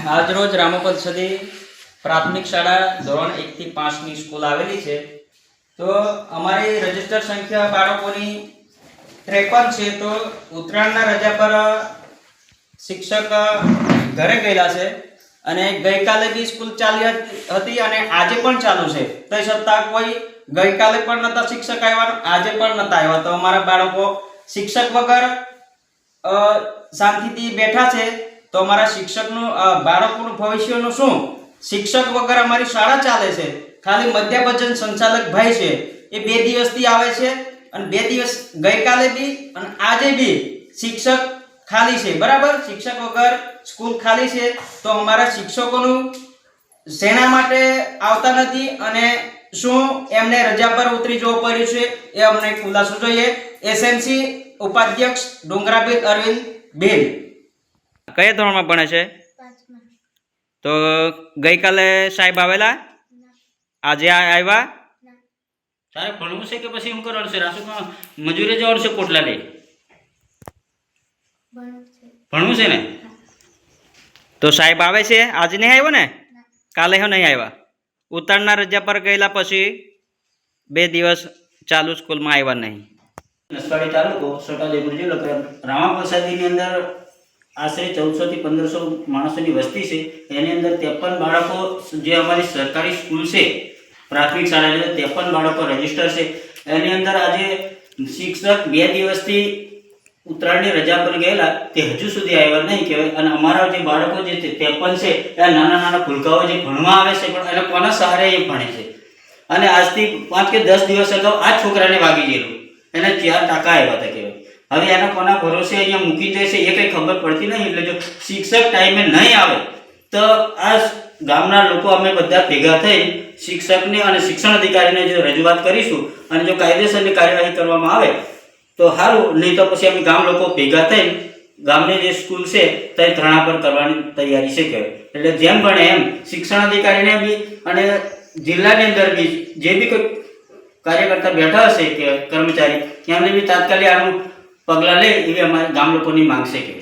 આજ રોજ રામોપદ સદી પ્રાથમિક શાળા ધોરણ 1 થી 5 ની સ્કૂલ આવેલી છે। તો અમારી રજિસ્ટર સંખ્યા બાળકોની 53 છે। તો ઉત્તરાયણના રજા પર શિક્ષક ઘરે ગયેલા છે અને ગઈકાલે બી સ્કૂલ ચાલી હતી અને આજે પણ ચાલુ છે। તો છતાં કોઈ ગઈકાલે પણ નતા શિક્ષક આવ્યા, આજે પણ નતા આવ્યા। તો અમારા બાળકો શિક્ષક વગર શાંતિથી બેઠા છે। તો અમારા શિક્ષકનું બાળકોનું ભવિષ્યનું શું? શિક્ષક વગર અમારી શાળા ચાલે છે। ખાલી મધ્યભજન સંચાલક ભાઈ છે, એ 2 દિવસથી આવે છે અને 2 દિવસ ગઈકાલે બી અને આજે બી શિક્ષક ખાલી છે, બરાબર। શિક્ષક વગર સ્કૂલ ખાલી છે। તો અમારા શિક્ષકોનું શેના માટે આવતા નથી અને શું એમને રજા પર ઉતરી જવું પડ્યું છે, એ અમને ખુલાસો જોઈએ। એસએમસી ઉપાધ્યક્ષ ડુંગરાબેન અરવિંદ બેન કયા ધોરણમાં ભણે છે? 5માં। તો ગઈકાલે સાહેબ આવેલા? આજે આવ્યા? તારે ભણવું છે કે પછી શું કરવાનું છે? રાસુમાં મજૂરી જવાનું છે પોટલા લઈ? ભણવું છે ને? તો સાહેબ આવે છે? આજે નહીં આવ્યો ને? કાલે હો નહીં આવ્યા? ઉત્તરાયણના રજા પર ગયેલા પછી 2 દિવસ ચાલુ સ્કૂલમાં આવ્યા નહીં। નસવાડી તાલુકો છોટાઉદેપુર જિલ્લો રામાપર સદીની અંદર આશરે 1400 થી 1500 માણસોની વસ્તી છે। એની અંદર 53 બાળકો જે અમારી સરકારી સ્કૂલ છે પ્રાથમિક શાળાની અંદર 53 બાળકો રજીસ્ટર છે। એની અંદર આજે શિક્ષક 2 દિવસથી ઉત્તરાયણની રજા પર ગયેલા, તે હજુ સુધી આવ્યા નહીં કહેવાય। અને અમારા જે બાળકો જે 53 છે એ નાના નાના ભૂલકાઓ જે ભણવા આવે છે, પણ એને કોના સહારે એ ભણે છે। અને આજથી 5 કે 10 દિવસ અગાઉ આ છોકરાને વાગી ગયેલું, એને 4 ટાંકા આવ્યા હતા કહેવાય। હવે એના કોના ભરોસે અહીંયા મૂકી દે છે એ કંઈ ખબર પડતી નહીં। એટલે જો શિક્ષક ટાઈમે નહીં આવે તો આ ગામના લોકો અમે બધા ભેગા થઈ શિક્ષકને અને શિક્ષણ અધિકારીને જો રજૂઆત કરીશું અને જો કાયદેસરની કાર્યવાહી કરવામાં આવે તો સારું, નહીં તો પછી અમે ગામ લોકો ભેગા થઈ ગામની જે સ્કૂલ છે તે ધરણા પર કરવાની તૈયારી છે કહેવાય। એટલે જેમ બને એમ શિક્ષણ અધિકારીને બી અને જિલ્લાની અંદર બી જે બી કોઈ કાર્યકર્તા બેઠા હશે કે કર્મચારી, એમને બી તાત્કાલિક આનું પગલાં લે એવી અમારી ગામ લોકોની માંગ છે કે